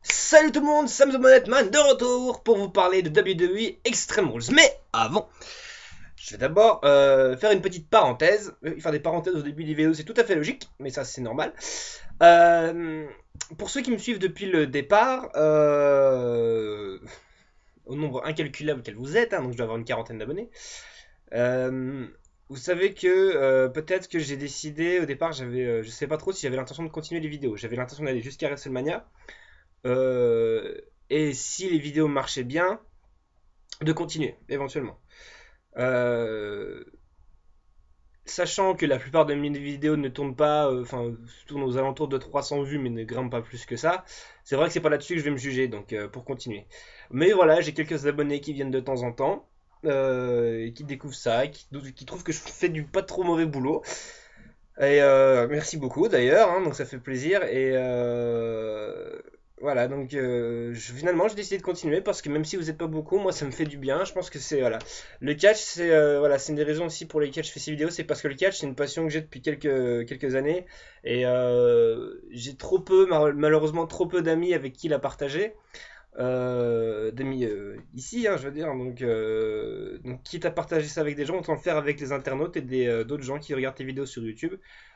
Salut tout le monde, Sam the Monetman de retour pour vous parler de WWE Extreme Rules. Mais avant, je vais d'abord faire une petite parenthèse. Faire des parenthèses au début des vidéos, c'est tout à fait logique, mais ça c'est normal. Pour ceux qui me suivent depuis le départ, au nombre incalculable qu'elle vous êtes, donc je dois avoir une quarantaine d'abonnés, vous savez que peut-être que j'ai décidé au départ, je sais pas trop si j'avais l'intention de continuer les vidéos. J'avais l'intention d'aller jusqu'à WrestleMania. Euh, et si les vidéos marchaient bien, de continuer éventuellement. Euh, Sachant que la plupart de mes vidéos ne tournent pas, tournent aux alentours de 300 vues, mais ne grimpent pas plus que ça. C'est vrai que c'est pas là-dessus que je vais me juger, donc pour continuer. Mais voilà, j'ai quelques abonnés qui viennent de temps en temps, et qui découvrent ça, qui trouvent que je fais du pas trop mauvais boulot. Et merci beaucoup d'ailleurs, donc ça fait plaisir. Et voilà, donc finalement j'ai décidé de continuer parce que même si vous n'êtes pas beaucoup, moi ça me fait du bien. Je pense que c'est voilà, le catch, c'est voilà, c'est une des raisons aussi pour lesquelles je fais ces vidéos, c'est parce que le catch c'est une passion que j'ai depuis quelques années et j'ai trop peu, malheureusement trop peu d'amis avec qui la partager. D'amis ici, je veux dire. Donc, quitte à partager ça avec des gens, autant le faire avec les internautes et d'autres gens qui regardent tes vidéos sur YouTube.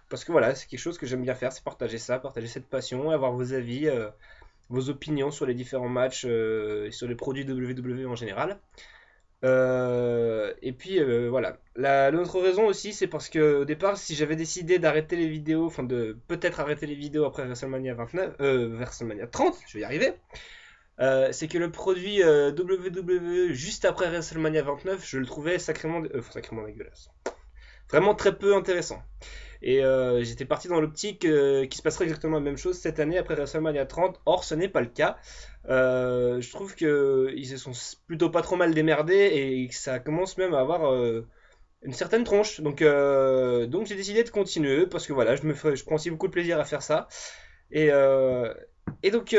Parce que voilà, c'est quelque chose que j'aime bien faire, c'est partager ça, partager cette passion, avoir vos avis, vos opinions sur les différents matchs et sur les produits WWE en général. Et puis voilà. L'autre raison aussi, c'est parce que au départ, si j'avais décidé d'arrêter les vidéos, enfin de peut-être arrêter les vidéos après WrestleMania 29, WrestleMania 30, je vais y arriver. C'est que le produit WWE juste après WrestleMania 29, je le trouvais sacrément dégueulasse. Vraiment très peu intéressant. Et j'étais parti dans l'optique qu'il se passerait exactement la même chose cette année après WrestleMania 30. Or, ce n'est pas le cas. Je trouve qu'ils se sont plutôt pas trop mal démerdés et que ça commence même à avoir une certaine tronche. Donc j'ai décidé de continuer parce que voilà, je prends aussi beaucoup de plaisir à faire ça. Et, euh, et donc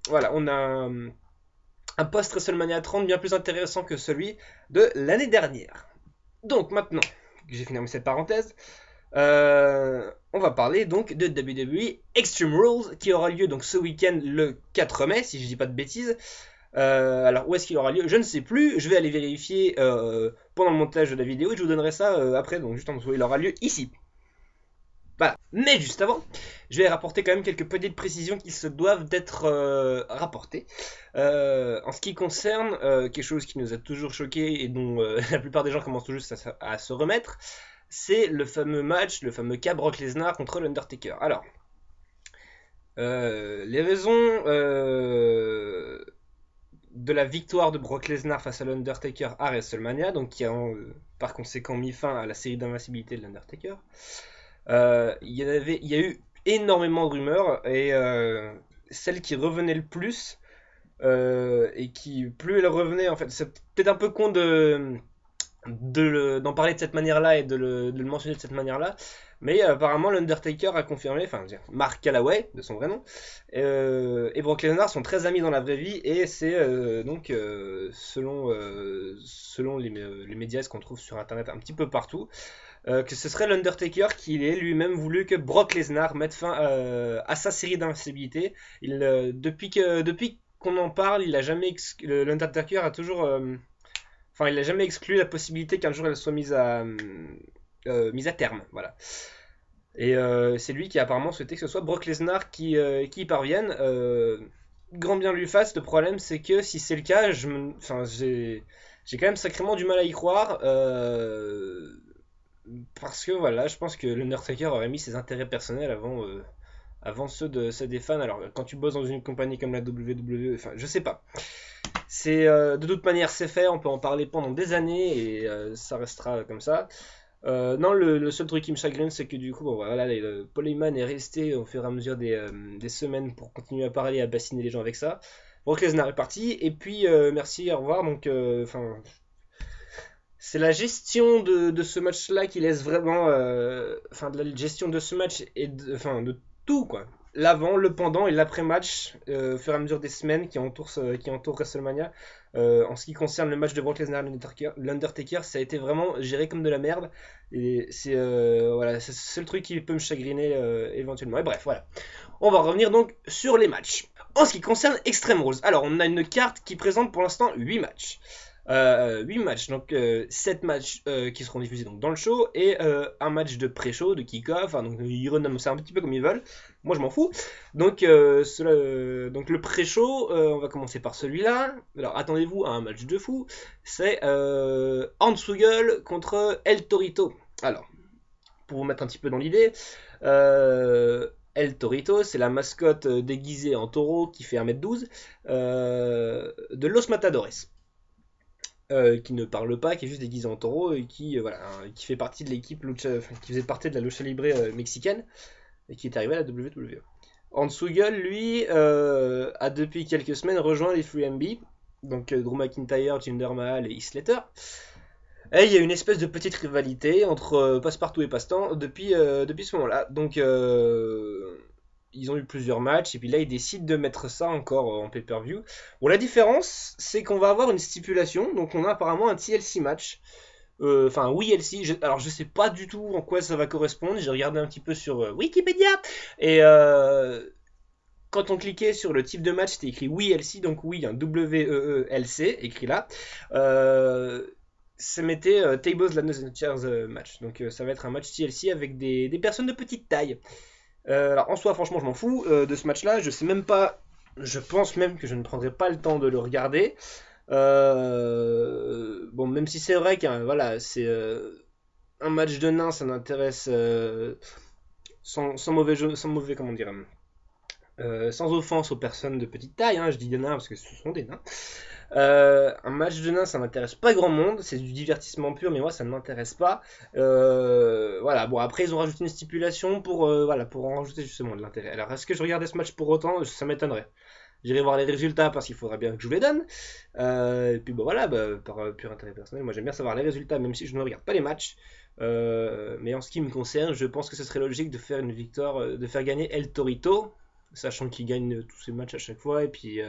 voilà, on a un post-WrestleMania 30 bien plus intéressant que celui de l'année dernière. Donc maintenant que j'ai fini cette parenthèse, on va parler donc de WWE Extreme Rules qui aura lieu donc ce week-end le 4 mai, si je dis pas de bêtises. Alors où est-ce qu'il aura lieu? Je ne sais plus, je vais aller vérifier pendant le montage de la vidéo et je vous donnerai ça après, donc juste en dessous, il aura lieu ici. Voilà. Mais juste avant, je vais rapporter quand même quelques petites précisions qui se doivent d'être rapportées. En ce qui concerne quelque chose qui nous a toujours choqué et dont la plupart des gens commencent tout juste à se remettre, c'est le fameux match, le fameux cas Brock Lesnar contre l'Undertaker. Alors, les raisons de la victoire de Brock Lesnar face à l'Undertaker à WrestleMania, donc qui a par conséquent mis fin à la série d'invincibilité de l'Undertaker. Il y a eu énormément de rumeurs et celle qui revenait le plus et qui plus elle revenait en fait, c'est peut-être un peu con d'en parler de cette manière-là et de le mentionner de cette manière-là, mais apparemment l'Undertaker a confirmé, enfin Mark Calloway de son vrai nom, et Brock Lesnar sont très amis dans la vraie vie et c'est donc selon les médias qu'on trouve sur internet un petit peu partout, que ce serait l'Undertaker qui ait lui-même voulu que Brock Lesnar mette fin à sa série d'invincibilité. Depuis qu'on en parle, l'Undertaker a toujours, il n'a jamais exclu la possibilité qu'un jour elle soit mise à terme, voilà. Et c'est lui qui a apparemment souhaité que ce soit Brock Lesnar qui y parvienne. Grand bien lui fasse. Le problème, c'est que si c'est le cas, j'ai quand même sacrément du mal à y croire. Parce que voilà, je pense que l'Undertaker aurait mis ses intérêts personnels avant ceux des fans. Alors, quand tu bosses dans une compagnie comme la WWE, enfin, je sais pas. De toute manière, c'est fait, on peut en parler pendant des années et ça restera comme ça. Non, le seul truc qui me chagrine, c'est que du coup, bon, voilà, Paul Heyman est resté au fur et à mesure des semaines pour continuer à parler et à bassiner les gens avec ça. Brock Lesnar est parti, et puis merci, au revoir. Donc, c'est la gestion de ce match-là qui laisse vraiment. De la gestion de ce match et de tout, quoi. L'avant, le pendant et l'après-match, au fur et à mesure des semaines qui entourent WrestleMania. En ce qui concerne le match de Brock Lesnar et l'Undertaker, ça a été vraiment géré comme de la merde. Et c'est le seul truc qui peut me chagriner éventuellement. Et bref, voilà. On va revenir donc sur les matchs. En ce qui concerne Extreme Rules, alors on a une carte qui présente pour l'instant 8 matchs. 8 matchs, donc 7 matchs qui seront diffusés donc, dans le show et un match de pré-show, de kick-off, enfin, donc ils renomment ça un petit peu comme ils veulent, moi je m'en fous. Donc, donc le pré-show, on va commencer par celui-là. Alors attendez-vous à un match de fou, c'est Hansugel contre El Torito. Alors, pour vous mettre un petit peu dans l'idée, El Torito, c'est la mascotte déguisée en taureau qui fait 1m12 de Los Matadores. Qui ne parle pas, qui est juste déguisé en taureau et qui, voilà, qui fait partie de l'équipe qui faisait partie de la lucha libre mexicaine et qui est arrivé à la WWE. Hansugel, lui, a depuis quelques semaines rejoint les 3MB, donc Drew McIntyre, Jinder Mahal et Heath Slater. Et il y a une espèce de petite rivalité entre Passepartout et Passe-Temps depuis ce moment-là. Donc ils ont eu plusieurs matchs et puis là ils décident de mettre ça encore en pay-per-view. Bon, la différence c'est qu'on va avoir une stipulation, donc on a apparemment un TLC match. Enfin, WLC, alors je sais pas du tout en quoi ça va correspondre, j'ai regardé un petit peu sur Wikipédia et quand on cliquait sur le type de match, c'était écrit WLC, donc oui, un WEELC écrit là. Ça mettait Tables Ladders and Chairs match. Donc ça va être un match TLC avec des personnes de petite taille. Alors en soi, franchement, je m'en fous de ce match-là. Je sais même pas. Je pense même que je ne prendrai pas le temps de le regarder. Bon, même si c'est vrai qu'un voilà, c'est un match de nains, ça m'intéresse sans mauvais comment dire. Sans offense aux personnes de petite taille, hein, je dis des nains parce que ce sont des nains. Un match de nains, ça m'intéresse pas grand monde, c'est du divertissement pur, mais moi ça ne m'intéresse pas. Voilà, bon après ils ont rajouté une stipulation voilà, pour en rajouter justement de l'intérêt. Alors est-ce que je regardais ce match pour autant? Ça m'étonnerait. J'irai voir les résultats parce qu'il faudra bien que je vous les donne. Et puis bon voilà, par pur intérêt personnel, moi j'aime bien savoir les résultats même si je ne regarde pas les matchs. Mais en ce qui me concerne, je pense que ce serait logique de faire une victoire, de faire gagner El Torito, sachant qu'il gagne tous ses matchs à chaque fois, et puis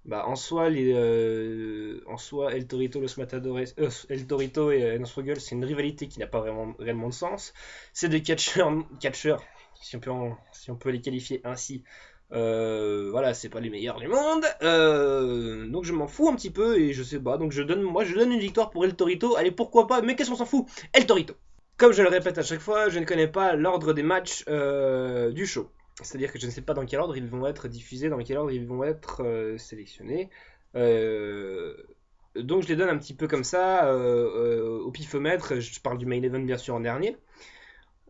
en soi, El Torito, Los Matadores, El Torito et Hansugel, c'est une rivalité qui n'a pas réellement de sens. C'est des catcheurs, si on peut les qualifier ainsi. Voilà, c'est pas les meilleurs du monde. Donc je m'en fous un petit peu et je sais pas. Donc je donne une victoire pour El Torito. Allez, pourquoi pas, mais qu'est-ce qu'on s'en fout? El Torito. Comme je le répète à chaque fois, je ne connais pas l'ordre des matchs du show. C'est-à-dire que je ne sais pas dans quel ordre ils vont être diffusés, dans quel ordre ils vont être sélectionnés. Donc je les donne un petit peu comme ça, au pifomètre. Je parle du main event bien sûr en dernier.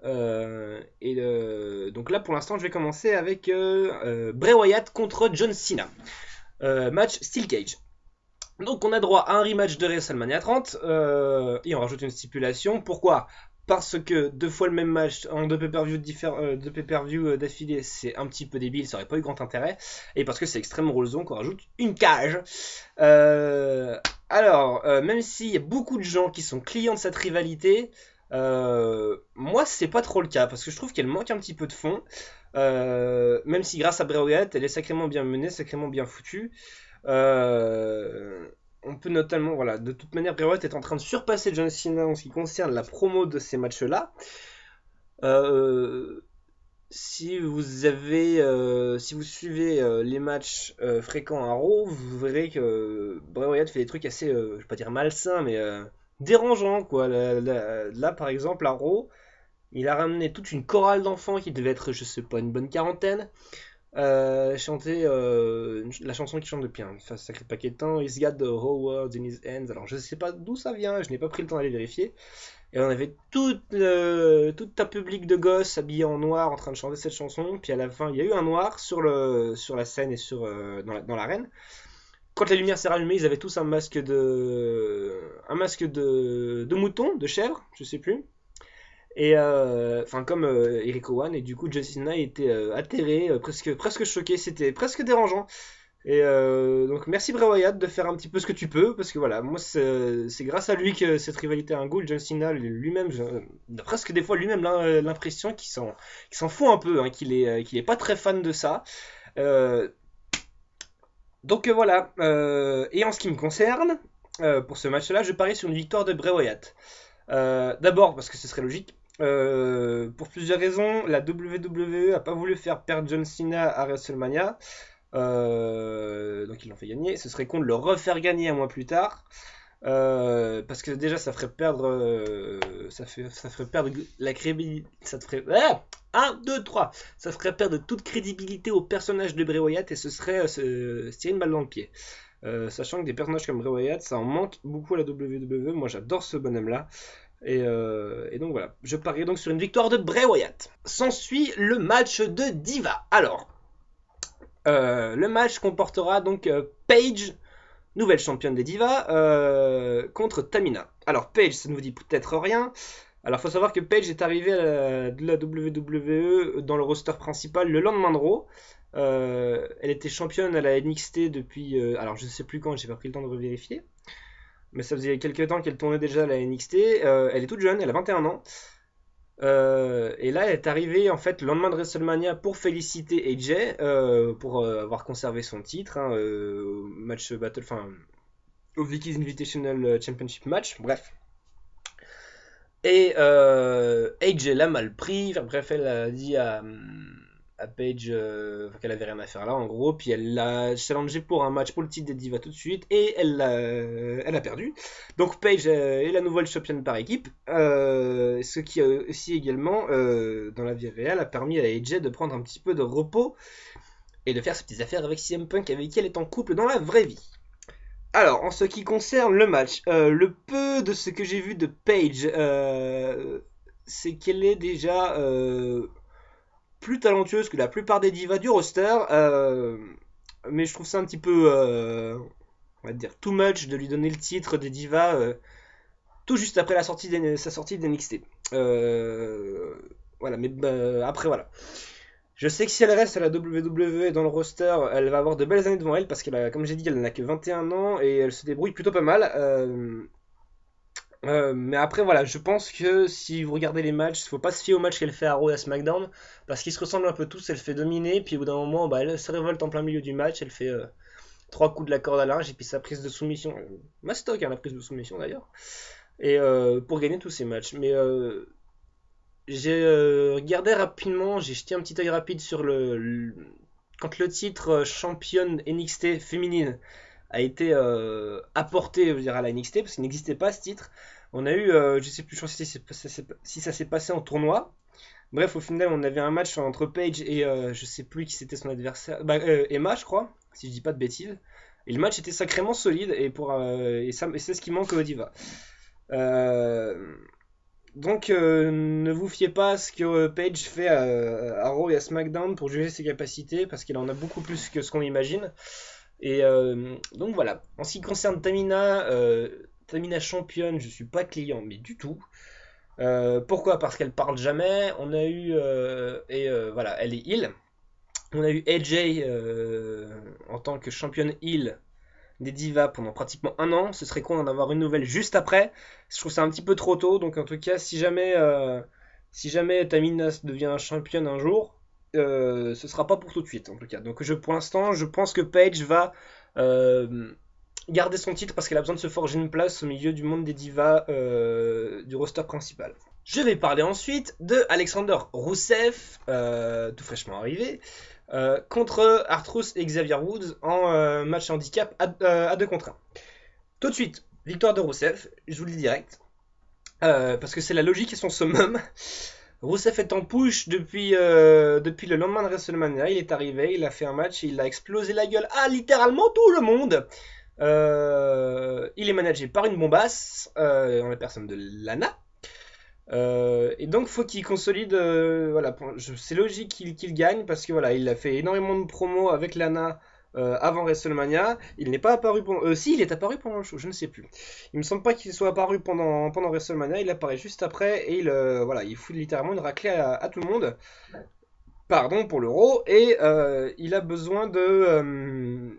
Donc là pour l'instant je vais commencer avec Bray Wyatt contre John Cena. Match Steel Cage. Donc on a droit à un rematch de WrestleMania 30 et on rajoute une stipulation. Pourquoi? Parce que deux fois le même match en deux pay-per-view d'affilée, c'est un petit peu débile, ça aurait pas eu grand intérêt. Et parce que c'est Extreme Rules, donc on rajoute une cage. Alors, même s'il y a beaucoup de gens qui sont clients de cette rivalité, moi c'est pas trop le cas, parce que je trouve qu'elle manque un petit peu de fond. Même si grâce à Bray Wyatt, elle est sacrément bien menée, sacrément bien foutue. On peut notamment, voilà, de toute manière, Bray Wyatt est en train de surpasser John Cena en ce qui concerne la promo de ces matchs-là. Si vous suivez les matchs fréquents à Raw, vous verrez que Bray Wyatt fait des trucs assez, je vais pas dire malsains, mais dérangeants, quoi. Là, par exemple, à Raw, il a ramené toute une chorale d'enfants qui devait être, je sais pas, une bonne quarantaine. Chanter la chanson qui chante depuis un sacré paquet de temps, He's got the whole world in his hands. Alors je sais pas d'où ça vient, je n'ai pas pris le temps d'aller vérifier. Et on avait tout un public de gosses habillés en noir en train de chanter cette chanson. Puis à la fin, il y a eu un noir sur la scène et dans l'arène. Quand la lumière s'est rallumée, ils avaient tous un masque de mouton, de chèvre, je sais plus. Et enfin comme Eric Owen, et du coup John Cena était atterré, presque choqué, c'était presque dérangeant. Et donc merci Bray Wyatt de faire un petit peu ce que tu peux, parce que voilà, moi c'est grâce à lui que cette rivalité a un goût. John Cena lui-même, presque des fois lui-même l'impression qu'il s'en fout un peu, hein, qu'il est pas très fan de ça. Donc voilà, et en ce qui me concerne, pour ce match-là, je parie sur une victoire de Bray Wyatt. D'abord parce que ce serait logique. Pour plusieurs raisons, la WWE a pas voulu faire perdre John Cena à WrestleMania. Donc ils l'ont fait gagner. Ce serait con de le refaire gagner un mois plus tard. Parce que déjà ça ferait perdre ça ferait perdre la crédibilité. Ça te ferait 1, 2, 3. Ça ferait perdre toute crédibilité au personnage de Bray Wyatt et ce serait se tirer une balle dans le pied. Sachant que des personnages comme Bray Wyatt, ça en manque beaucoup à la WWE. Moi j'adore ce bonhomme là. Et donc voilà, je parie donc sur une victoire de Bray Wyatt. S'ensuit le match de Diva. Alors, le match comportera donc Paige, nouvelle championne des Divas, contre Tamina. Alors Paige, ça ne vous dit peut-être rien. Alors faut savoir que Paige est arrivée de la WWE dans le roster principal le lendemain de Raw. Elle était championne à la NXT depuis... alors je ne sais plus quand, j'ai pas pris le temps de revérifier. Mais ça faisait quelques temps qu'elle tournait déjà à la NXT. Elle est toute jeune, elle a 21 ans. Et là, elle est arrivée en fait le lendemain de WrestleMania pour féliciter AJ pour avoir conservé son titre, hein, match battle, enfin au Vicky's Invitational Championship match, bref. Et AJ l'a mal pris, enfin, bref, elle a dit à Paige qu'elle avait rien à faire là en gros, puis elle l'a challengé pour un match pour le titre des Divas tout de suite, et elle a perdu. Donc Paige est la nouvelle championne par équipe, ce qui aussi également dans la vie réelle a permis à AJ de prendre un petit peu de repos et de faire ses petites affaires avec CM Punk avec qui elle est en couple dans la vraie vie. Alors, en ce qui concerne le match, le peu de ce que j'ai vu de Paige, c'est qu'elle est déjà plus talentueuse que la plupart des divas du roster, mais je trouve ça un petit peu, on va dire, too much de lui donner le titre des divas tout juste après sa sortie d'NXT. Voilà, mais après voilà. Je sais que si elle reste à la WWE dans le roster, elle va avoir de belles années devant elle parce qu'elle a, comme j'ai dit, elle n'a que 21 ans et elle se débrouille plutôt pas mal. Mais après, voilà, je pense que si vous regardez les matchs, il faut pas se fier aux matchs qu'elle fait à Raw et à SmackDown parce qu'ils se ressemblent un peu tous. Elle fait dominer, puis au bout d'un moment, bah, elle se révolte en plein milieu du match. Elle fait trois coups de la corde à linge et puis sa prise de soumission. Mastoc, hein, la prise de soumission d'ailleurs. Et pour gagner tous ces matchs. Mais j'ai regardé rapidement, j'ai jeté un petit œil rapide sur quand le titre championne NXT féminine a été apporté, je veux dire, à la NXT, parce qu'il n'existait pas ce titre. On a eu, je sais plus si ça s'est passé en tournoi. Bref, au final, on avait un match entre Paige et je sais plus qui c'était son adversaire. Bah, Emma, je crois, si je dis pas de bêtises. Et le match était sacrément solide et c'est ce qui manque au Diva. Donc ne vous fiez pas à ce que Paige fait à Raw et à SmackDown pour juger ses capacités parce qu'il en a beaucoup plus que ce qu'on imagine. Et donc voilà. En ce qui concerne Tamina, Tamina championne, je suis pas client, mais du tout. Pourquoi? Parce qu'elle parle jamais. On a eu voilà, elle est heel. On a eu AJ en tant que championne heel des divas pendant pratiquement un an. Ce serait con d'en avoir une nouvelle juste après. Je trouve ça un petit peu trop tôt. Donc en tout cas, si jamais Tamina devient championne un jour, ce sera pas pour tout de suite en tout cas. Donc pour l'instant, je pense que Paige va garder son titre parce qu'elle a besoin de se forger une place au milieu du monde des divas du roster principal. Je vais parler ensuite de Alexander Rousseff, tout fraîchement arrivé, contre Artruth et Xavier Woods en match handicap à 2 contre 1. Tout de suite, victoire de Rousseff, je vous le dis direct, parce que c'est la logique et son summum. Rousseff est en push depuis le lendemain de WrestleMania, il est arrivé, il a fait un match, il a explosé la gueule à littéralement tout le monde. Il est managé par une bombasse, en la personne de Lana. Et donc faut qu'il consolide, voilà, c'est logique qu'il gagne parce que voilà, il a fait énormément de promos avec Lana avant WrestleMania. Il n'est pas apparu pendant, si il est apparu pendant le show, je ne sais plus. Il me semble pas qu'il soit apparu pendant WrestleMania. Il apparaît juste après et voilà, il fout littéralement une raclée à tout le monde. Pardon pour l'euro et il a besoin de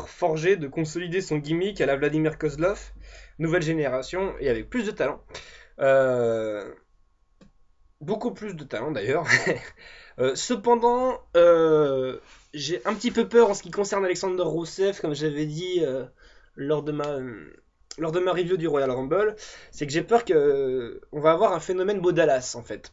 forger, de consolider son gimmick à la Vladimir Kozlov, nouvelle génération et avec plus de talent. Beaucoup plus de talent d'ailleurs. Cependant, j'ai un petit peu peur en ce qui concerne Alexander Rousseff, comme j'avais dit lors de ma review du Royal Rumble, c'est que j'ai peur que on va avoir un phénomène Beau Dallas en fait.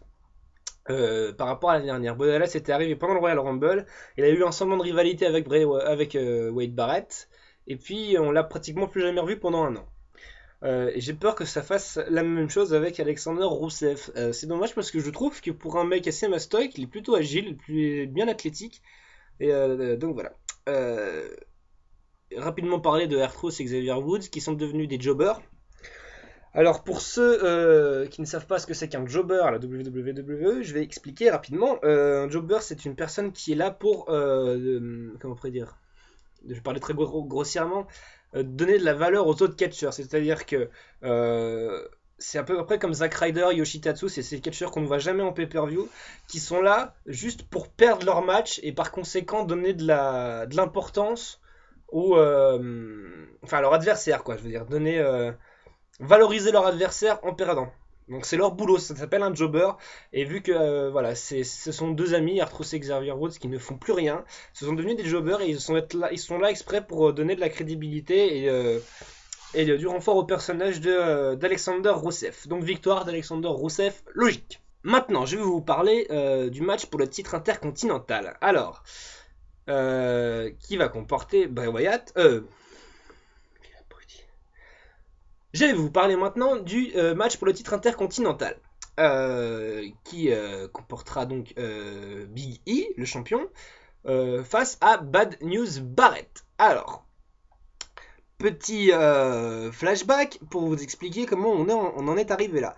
par rapport à l'année dernière. Bo Dallas était arrivé pendant le Royal Rumble, il a eu un semblant de rivalité avec Wade Barrett, et puis on l'a pratiquement plus jamais revu pendant un an. Et j'ai peur que ça fasse la même chose avec Alexander Rousseff. C'est dommage parce que je trouve que pour un mec assez mastoc, il est plutôt agile, bien athlétique, et donc voilà. Euh, Rapidement parler de R-Truth et Xavier Woods qui sont devenus des jobbers. Alors pour ceux qui ne savent pas ce que c'est qu'un jobber à la WWE, je vais expliquer rapidement. Un jobber, c'est une personne qui est là pour, comment on pourrait dire, je vais parler très grossièrement, donner de la valeur aux autres catcheurs. C'est-à-dire que c'est à peu près comme Zack Ryder, Yoshitatsu, c'est ces catcheurs qu'on ne voit jamais en pay-per-view, qui sont là juste pour perdre leur match et par conséquent donner de l'importance enfin à leur adversaire, quoi. Je veux dire, valoriser leur adversaire en perdant. Donc c'est leur boulot, ça s'appelle un jobber. Et vu que voilà, ce sont deux amis, R-Truth et Xavier Woods, qui ne font plus rien, ce sont devenus des jobbers et ils sont là exprès pour donner de la crédibilité et du renfort au personnage d'Alexander Rousseff. Donc victoire d'Alexander Rousseff, logique. Maintenant, je vais vous parler du match pour le titre intercontinental. Alors, qui va comporter Bray Wyatt. Je vais vous parler maintenant du match pour le titre intercontinental. Qui comportera donc Big E, le champion, face à Bad News Barrett. Alors, petit flashback pour vous expliquer comment on en est arrivé là.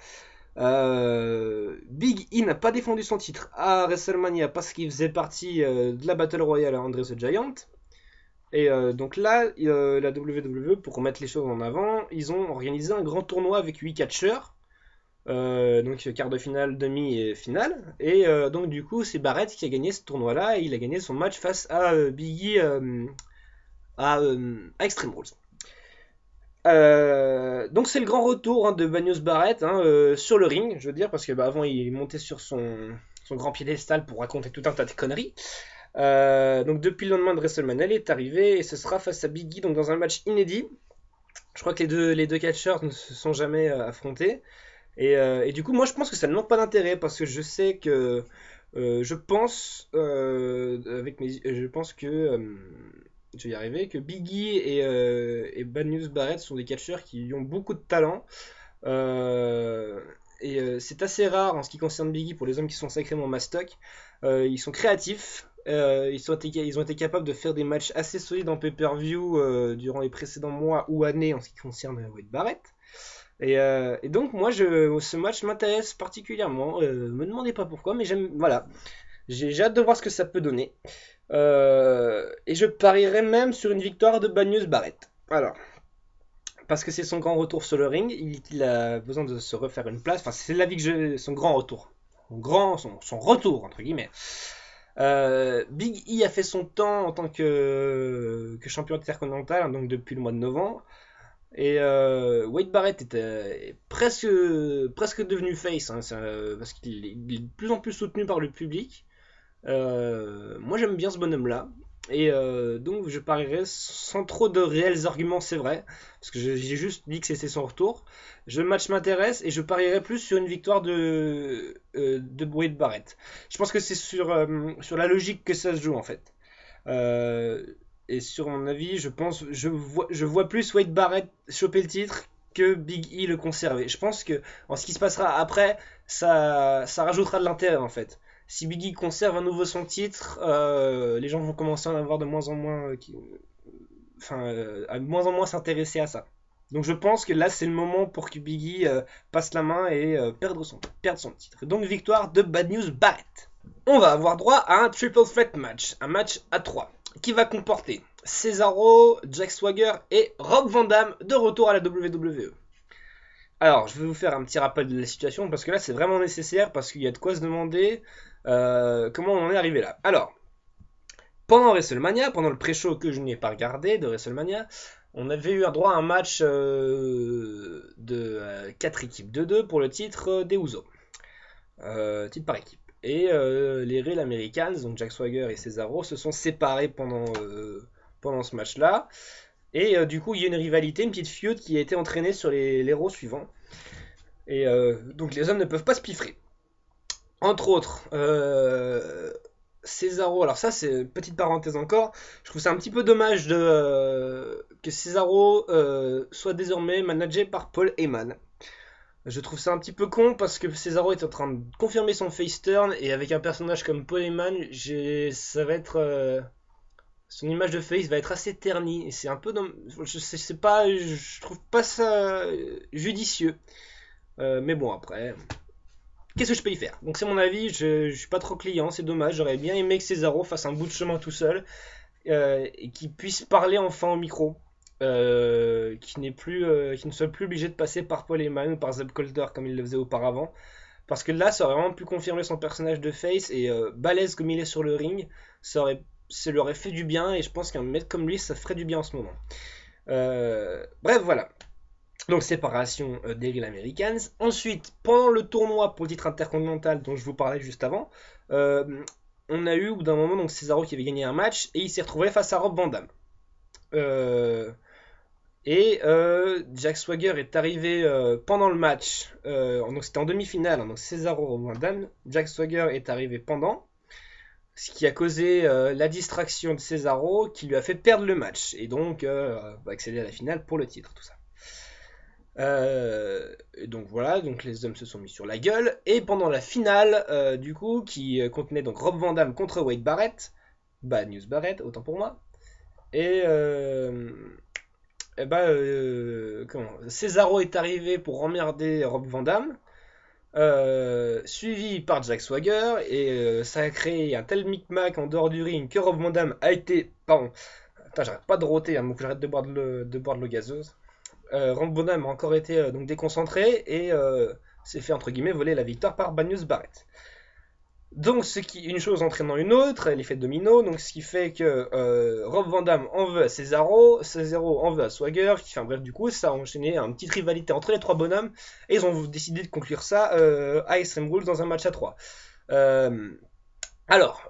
Big E n'a pas défendu son titre à WrestleMania parce qu'il faisait partie de la Battle Royale à Andre the Giant. Et donc là, la WWE, pour mettre les choses en avant, ils ont organisé un grand tournoi avec 8 catcheurs. Donc quart de finale, demi et finale. Et donc du coup, c'est Barrett qui a gagné ce tournoi-là. Et il a gagné son match face à Big E à Extreme Rules. Donc c'est le grand retour de Bad Barrett sur le ring, je veux dire, parce que avant il montait sur son grand piédestal pour raconter tout un tas de conneries. Donc depuis le lendemain de WrestleMania, il est arrivé et ce sera face à Big E donc dans un match inédit. Je crois que les deux catcheurs ne se sont jamais affrontés. Et du coup, moi je pense que ça ne manque pas d'intérêt parce que je sais que je pense je pense que je vais y arriver que Big E et Bad News Barrett sont des catcheurs qui ont beaucoup de talent. C'est assez rare en ce qui concerne Big E pour les hommes qui sont sacrément mastoc. Ils sont créatifs. Ils ont été capables de faire des matchs assez solides en pay-per-view durant les précédents mois ou années en ce qui concerne Wade Barrett. Et donc moi ce match m'intéresse particulièrement. Me demandez pas pourquoi, mais voilà, j'ai hâte de voir ce que ça peut donner. Et je parierais même sur une victoire de Bad News Barrett. Alors, parce que c'est son grand retour sur le ring, il a besoin de se refaire une place. Enfin, c'est l'avis que son grand retour, son retour entre guillemets. Big E a fait son temps en tant que champion intercontinental, donc depuis le mois de novembre. Et Wade Barrett est presque devenu face, parce qu'il est de plus en plus soutenu par le public. Moi j'aime bien ce bonhomme là. Et donc je parierais sans trop de réels arguments, c'est vrai, parce que j'ai juste dit que c'était son retour. Le match m'intéresse et je parierais plus sur une victoire de Wade Barrett. Je pense que c'est sur la logique que ça se joue en fait. Et sur mon avis, je vois plus Wade Barrett choper le titre que Big E le conserver. Je pense que en ce qui se passera après, ça rajoutera de l'intérêt en fait. Si Big E conserve à nouveau son titre, les gens vont commencer à en avoir de moins en moins, à moins en moins s'intéresser à ça. Donc je pense que là c'est le moment pour que Big E passe la main et perde son titre. Donc victoire de Bad News Barrett. On va avoir droit à un triple threat match, un match à 3, qui va comporter Cesaro, Jack Swagger et Rob Van Dam de retour à la WWE. Alors, je vais vous faire un petit rappel de la situation parce que là c'est vraiment nécessaire parce qu'il y a de quoi se demander comment on en est arrivé là. Alors, pendant WrestleMania, pendant le pré-show que je n'ai pas regardé de WrestleMania, on avait eu un droit à un match de 4 équipes de 2 pour le titre des Usos. Titre par équipe. Et les Real Americans, donc Jack Swagger et Cesaro, se sont séparés pendant ce match-là. Et du coup, il y a une rivalité, une petite feud qui a été entraînée sur les héros suivants. Et donc les hommes ne peuvent pas se piffrer. Entre autres, Cesaro, alors ça c'est une petite parenthèse encore, je trouve ça un petit peu dommage que Cesaro soit désormais managé par Paul Heyman. Je trouve ça un petit peu con parce que Cesaro est en train de confirmer son face turn et avec un personnage comme Paul Heyman, ça va être son image de face va être assez ternie et c'est un peu je sais c'est pas je trouve pas ça judicieux. Mais bon après qu'est-ce que je peux y faire? Donc c'est mon avis, je suis pas trop client, c'est dommage, j'aurais bien aimé que Cesaro fasse un bout de chemin tout seul et qu'il puisse parler enfin au micro. Qui ne soit plus obligé de passer par Paul Heyman ou par Zeb Colter comme il le faisait auparavant. Parce que là, ça aurait vraiment pu confirmer son personnage de face et balèze comme il est sur le ring, ça lui aurait fait du bien et je pense qu'un mec comme lui, ça ferait du bien en ce moment. Bref, voilà. Donc séparation des Real Americans. Ensuite, pendant le tournoi pour le titre intercontinental dont je vous parlais juste avant, euh, on a eu au bout d'un moment donc Cesaro qui avait gagné un match et il s'est retrouvé face à Rob Van Dam. Euh, Jack Swagger est arrivé pendant le match. Donc c'était en demi-finale, hein, donc Cesaro Rob Van Dam. Jack Swagger est arrivé pendant, ce qui a causé la distraction de Cesaro qui lui a fait perdre le match et donc va accéder à la finale pour le titre, tout ça. Et donc voilà, donc les hommes se sont mis sur la gueule. Et pendant la finale, du coup, qui contenait donc Rob Van Dam contre Wade Barrett, Bad News Barrett, autant pour moi. Et, Cesaro est arrivé pour emmerder Rob Van Dam, suivi par Jack Swagger, et ça a créé un tel micmac en dehors du ring que Rob Van Dam a été. Pardon, attends, j'arrête pas de roter, hein, faut que j'arrête de boire de l'eau gazeuse. Rob Van Dam a encore été donc déconcentré et s'est fait entre guillemets voler la victoire par Bad News Barrett. Donc une chose entraînant une autre, l'effet domino, donc ce qui fait que Rob Van Dam en veut à Cesaro, Cesaro en veut à Swagger, enfin bref du coup ça a enchaîné une petite rivalité entre les trois bonhommes et ils ont décidé de conclure ça à Extreme Rules dans un match à 3. Euh, alors,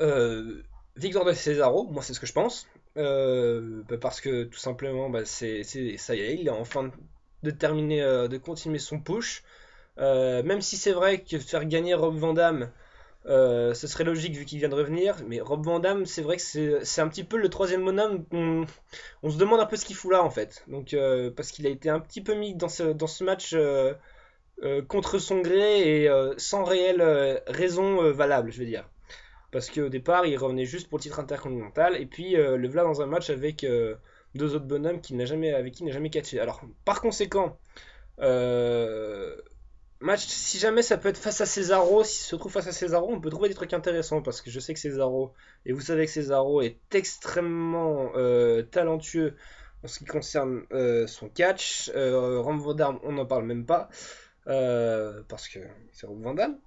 victoire de Cesaro, moi c'est ce que je pense. Parce que tout simplement, ça y est, il est en train de terminer, de continuer son push. Même si c'est vrai que faire gagner Rob Van Dam, ce serait logique vu qu'il vient de revenir. Mais Rob Van Dam, c'est vrai que c'est un petit peu le troisième bonhomme. On se demande un peu ce qu'il fout là en fait. Donc, parce qu'il a été un petit peu mis dans ce match contre son gré et sans réelle raison valable, je veux dire. Parce qu'au départ, il revenait juste pour le titre intercontinental. Et puis, le voilà dans un match avec deux autres bonhommes avec qui il n'a jamais catché. Alors, par conséquent, euh, match, si jamais ça peut être face à Cesaro, s'il se trouve face à Cesaro, on peut trouver des trucs intéressants. Parce que je sais que Cesaro, et vous savez que Cesaro est extrêmement talentueux en ce qui concerne son catch. Rambo d'armes, on n'en parle même pas. Parce que c'est Rob Van Dam.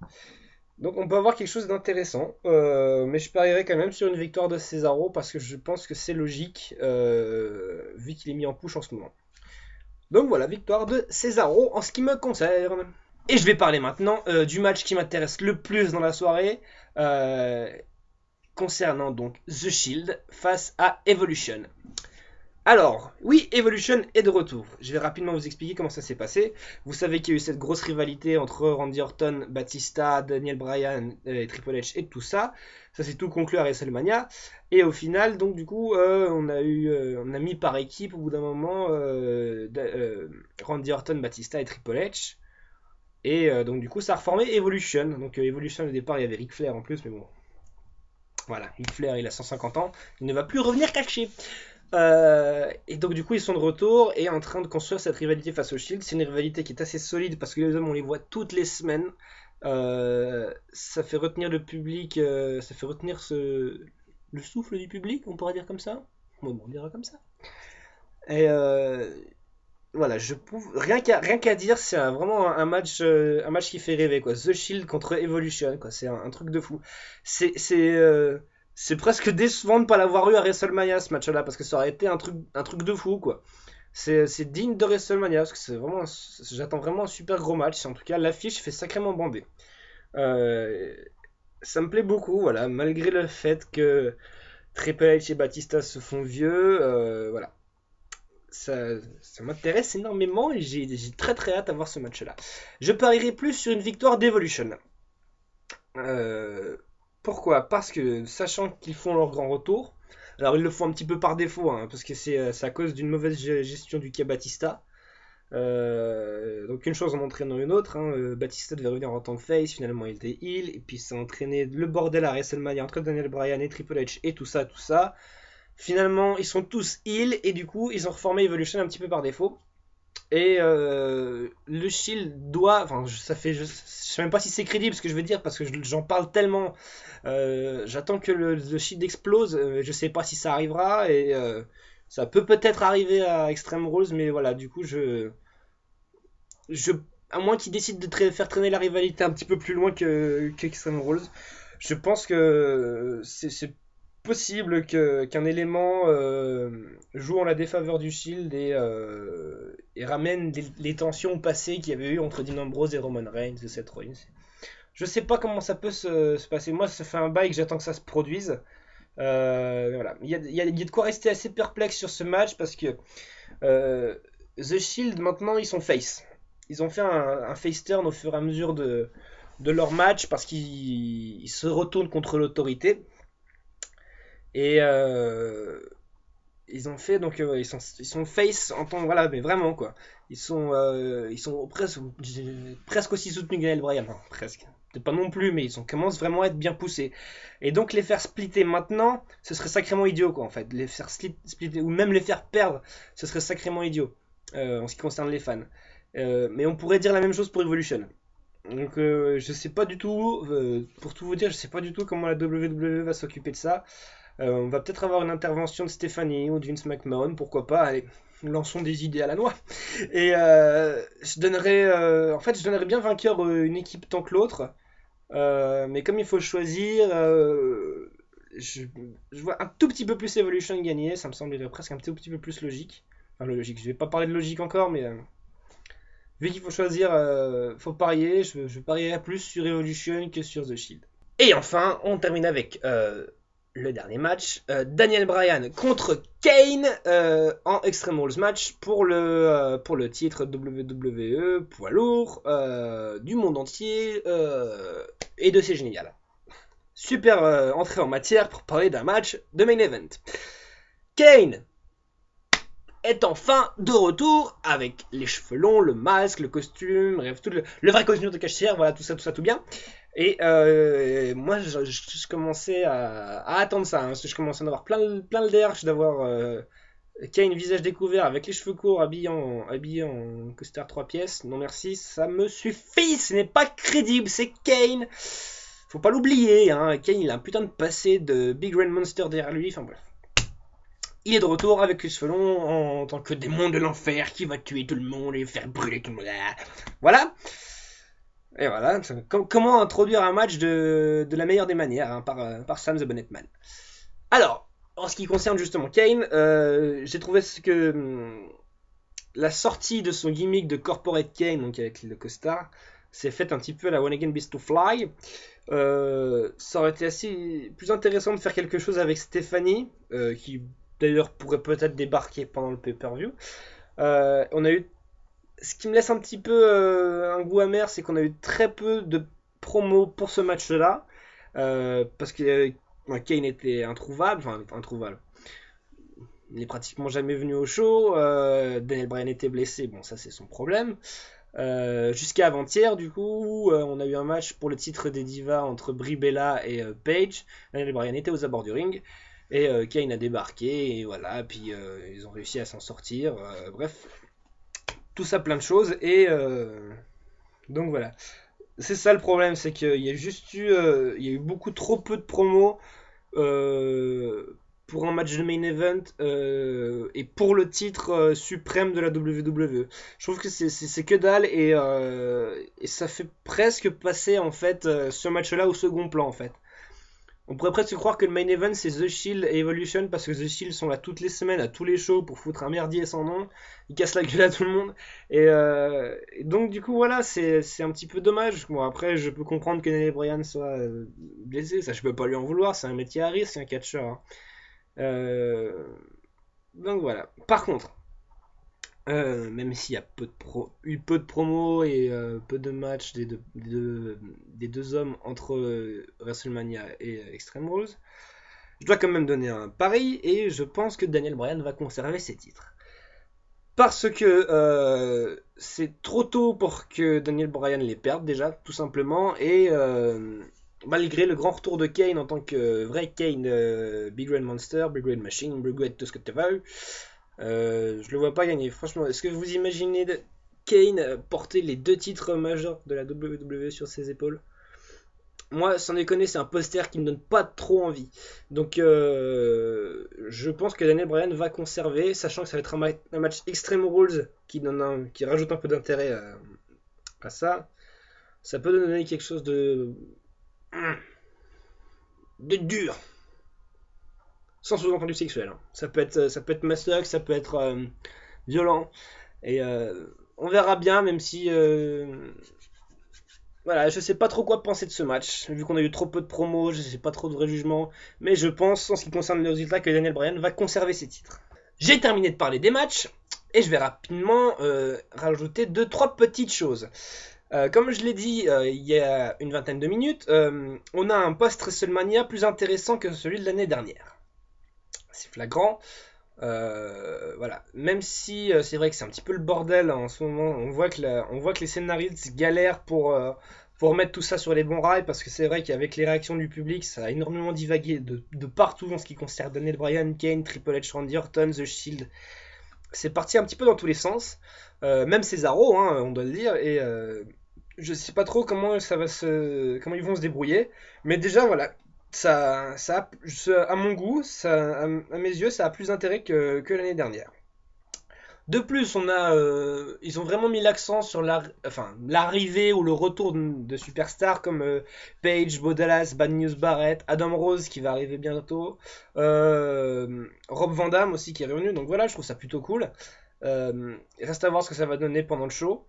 Donc on peut avoir quelque chose d'intéressant, mais je parierais quand même sur une victoire de Cesaro parce que je pense que c'est logique vu qu'il est mis en push en ce moment. Donc voilà, victoire de Cesaro en ce qui me concerne. Et je vais parler maintenant du match qui m'intéresse le plus dans la soirée, euh, concernant donc The Shield face à Evolution. Alors, oui, Evolution est de retour. Je vais rapidement vous expliquer comment ça s'est passé. Vous savez qu'il y a eu cette grosse rivalité entre Randy Orton, Batista, Daniel Bryan, et Triple H et tout ça. Ça s'est tout conclu à WrestleMania. Et au final, donc du coup, on a mis par équipe au bout d'un moment Randy Orton, Batista et Triple H. Et donc du coup, ça a reformé Evolution. Donc Evolution au départ, il y avait Ric Flair en plus, mais bon, voilà, Ric Flair, il a 150 ans, il ne va plus revenir caché. Et donc du coup ils sont de retour et en train de construire cette rivalité face au Shield. C'est une rivalité qui est assez solide parce que les hommes on les voit toutes les semaines. Ça fait retenir le public, ça fait retenir le souffle du public, on pourrait dire comme ça. Bon, on dira comme ça. Et voilà, rien qu'à dire, c'est vraiment un match qui fait rêver quoi. The Shield contre Evolution quoi, c'est un truc de fou. C'est presque décevant de ne pas l'avoir eu à WrestleMania ce match-là parce que ça aurait été un truc de fou quoi. C'est digne de WrestleMania parce que j'attends vraiment un super gros match. En tout cas, l'affiche fait sacrément bander. Euh, Ça me plaît beaucoup, voilà, malgré le fait que Triple H et Batista se font vieux, voilà. Ça m'intéresse énormément et j'ai très très hâte à voir ce match-là. Je parierai plus sur une victoire d'Evolution. Euh, Pourquoi? Parce que sachant qu'ils font leur grand retour, alors ils le font un petit peu par défaut, hein, parce que c'est à cause d'une mauvaise gestion du cas Batista. Donc une chose en entraînant une autre, hein. Batista devait revenir en tant que face, finalement il était heel, et puis ça a entraîné le bordel à WrestleMania entre Daniel Bryan et Triple H et tout ça, tout ça. Finalement ils sont tous heel, et du coup ils ont reformé Evolution un petit peu par défaut. Et le Shield doit, enfin ça fait, je sais même pas si c'est crédible ce que je veux dire parce que j'en parle tellement. J'attends que le Shield explose. Je sais pas si ça arrivera et ça peut peut-être arriver à Extreme Rules, mais voilà, du coup je à moins qu'ils décident de faire traîner la rivalité un petit peu plus loin que Extreme Rules, je pense que c'est possible qu'un élément joue en la défaveur du Shield et ramène les tensions passées qu'il y avait eu entre Dean Ambrose et Roman Reigns et Seth Rollins. Je sais pas comment ça peut se passer. Moi, ça fait un bail que j'attends que ça se produise. Voilà. Il y a de quoi rester assez perplexe sur ce match parce que euh, The Shield, maintenant, ils sont face. Ils ont fait un face turn au fur et à mesure de leur match parce qu'ils se retournent contre l'autorité. Et ils ont fait donc ils sont face en tant voilà mais vraiment quoi. Ils sont presque aussi soutenus que Daniel Bryan, enfin, presque. Peut-être pas non plus mais commencent vraiment à être bien poussés. Et donc les faire splitter maintenant, ce serait sacrément idiot quoi en fait. Les faire splitter ou même les faire perdre, ce serait sacrément idiot en ce qui concerne les fans. Mais on pourrait dire la même chose pour Evolution. Donc je sais pas du tout, pour tout vous dire, je sais pas du tout comment la WWE va s'occuper de ça. On va peut-être avoir une intervention de Stéphanie ou de Vince McMahon, pourquoi pas, allez, lançons des idées à la noix. Et en fait, je donnerais bien vainqueur une équipe tant que l'autre, mais comme il faut choisir, je, je vois un tout petit peu plus Evolution gagner, ça me semblerait presque un tout petit peu plus logique. Enfin, logique, je vais pas parler de logique encore, mais vu qu'il faut choisir, faut parier, je parierais plus sur Evolution que sur The Shield. Et enfin, on termine avec le dernier match, Daniel Bryan contre Kane en Extreme Rules match pour le titre WWE poids lourd du monde entier et de C'est Génial. Super entrée en matière pour parler d'un match de main event. Kane est enfin de retour avec les cheveux longs, le masque, le costume, bref, tout le vrai costume de cachetière, voilà, tout ça, tout bien. Et moi, je commençais à attendre ça, hein, parce que je commençais à en avoir plein le derche d'avoir Kane visage découvert avec les cheveux courts, habillé en costard 3 pièces. Non merci, ça me suffit, ce n'est pas crédible, c'est Kane. Faut pas l'oublier, hein. Kane il a un putain de passé de Big Red Monster derrière lui, enfin bref. Il est de retour avec les cheveux longs en tant que démon de l'enfer qui va tuer tout le monde et faire brûler tout le monde. Voilà. Et voilà. Comment introduire un match de la meilleure des manières hein, par Sam the Bonnet Man. Alors, en ce qui concerne justement Kane, j'ai trouvé que la sortie de son gimmick de Corporate Kane, donc avec le costard, s'est faite un petit peu à la One Again Beast to Fly. Ça aurait été assez plus intéressant de faire quelque chose avec Stéphanie, qui d'ailleurs pourrait peut-être débarquer pendant le pay-per-view. On a eu ce qui me laisse un petit peu un goût amer, c'est qu'on a eu très peu de promos pour ce match-là, parce que Kane était introuvable, enfin introuvable. Il n'est pratiquement jamais venu au show. Daniel Bryan était blessé, bon ça c'est son problème. Jusqu'à avant-hier, du coup, on a eu un match pour le titre des divas entre Brie Bella et Paige. Daniel Bryan était aux abords du ring. Et Kane a débarqué, et voilà, puis ils ont réussi à s'en sortir. Bref, tout ça, plein de choses. Et donc voilà. C'est ça le problème, c'est qu'il y a juste eu, il y a eu beaucoup trop peu de promos pour un match de main event et pour le titre suprême de la WWE. Je trouve que c'est que dalle et ça fait presque passer en fait ce match-là au second plan en fait. On pourrait presque croire que le main event c'est The Shield et Evolution parce que The Shield sont là toutes les semaines à tous les shows pour foutre un merdier sans nom. Ils cassent la gueule à tout le monde. Et donc du coup voilà, c'est un petit peu dommage. Bon après je peux comprendre que Daniel Bryan soit blessé, ça je peux pas lui en vouloir, c'est un métier à risque, c'est un catcheur. Hein. Donc voilà. Par contre, Même s'il y a eu peu de promos et peu de matchs des deux hommes entre WrestleMania et Extreme Rules, je dois quand même donner un pari et je pense que Daniel Bryan va conserver ses titres. Parce que c'est trop tôt pour que Daniel Bryan les perde déjà, tout simplement, et malgré le grand retour de Kane en tant que vrai Kane, Big Red Monster, Big Red Machine, Big Red tout ce que tu veux, je le vois pas gagner. Franchement, est-ce que vous imaginez Kane porter les deux titres majeurs de la WWE sur ses épaules? Moi, sans déconner, c'est un poster qui me donne pas trop envie. Donc, je pense que Daniel Bryan va conserver, sachant que ça va être un match Extreme Rules qui rajoute un peu d'intérêt à ça. Ça peut donner quelque chose de dur, sans sous-entendu sexuel, hein. Ça peut être mastoc, ça peut être violent, et on verra bien, même si voilà, je sais pas trop quoi penser de ce match, vu qu'on a eu trop peu de promos, je sais pas trop de vrais jugements, mais je pense, en ce qui concerne les résultats, que Daniel Bryan va conserver ses titres. J'ai terminé de parler des matchs, et je vais rapidement rajouter 2-3 petites choses. Comme je l'ai dit il y a une vingtaine de minutes, on a un post-WrestleMania plus intéressant que celui de l'année dernière. C'est flagrant. Voilà. Même si c'est vrai que c'est un petit peu le bordel en ce moment, on voit que les scénaristes galèrent pour mettre tout ça sur les bons rails, parce que c'est vrai qu'avec les réactions du public, ça a énormément divagué de partout en ce qui concerne Daniel Bryan, Kane, Triple H, Randy Orton, The Shield. C'est parti un petit peu dans tous les sens. Même Cesaro, hein, on doit le dire, et je sais pas trop comment comment ils vont se débrouiller, mais déjà voilà, à mon goût, à mes yeux, ça a plus d'intérêt que l'année dernière. De plus, ils ont vraiment mis l'accent sur l'arrivée ou le retour de superstars comme Paige, Bo Dallas, Bad News Barrett, Adam Rose qui va arriver bientôt, Rob Van Dam aussi qui est revenu. Donc voilà, je trouve ça plutôt cool. Il reste à voir ce que ça va donner pendant le show.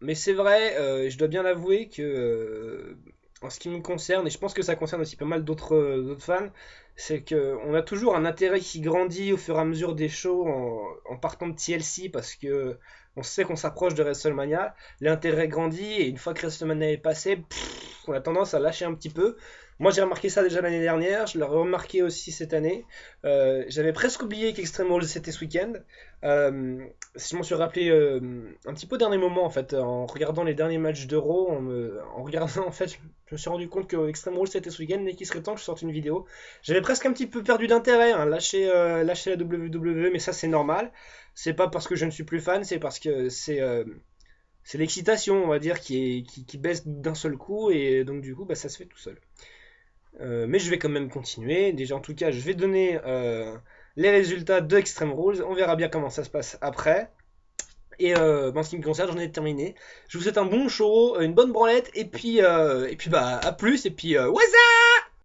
Mais c'est vrai, je dois bien l'avouer que en ce qui me concerne, et je pense que ça concerne aussi pas mal d'autres fans, c'est qu'on a toujours un intérêt qui grandit au fur et à mesure des shows en partant de TLC, parce que on sait qu'on s'approche de WrestleMania, l'intérêt grandit, et une fois que WrestleMania est passé, on a tendance à lâcher un petit peu. Moi j'ai remarqué ça déjà l'année dernière, je l'ai remarqué aussi cette année. J'avais presque oublié qu'Extreme Rules c'était ce week-end. Si je m'en suis rappelé un petit peu au dernier moment en fait, en regardant les derniers matchs d'Euro, en regardant en fait, je me suis rendu compte que Extreme Rules c'était ce week-end et qu'il serait temps que je sorte une vidéo. J'avais presque un petit peu perdu d'intérêt, hein, lâcher la WWE, mais ça c'est normal. C'est pas parce que je ne suis plus fan, c'est parce que c'est l'excitation, on va dire, qui baisse d'un seul coup, et donc du coup bah, ça se fait tout seul. Mais je vais quand même continuer. Déjà, en tout cas, je vais donner les résultats de Extreme Rules. On verra bien comment ça se passe après. Et en ce qui me concerne, j'en ai terminé. Je vous souhaite un bon show, une bonne branlette, et puis bah à plus, et puis what's up!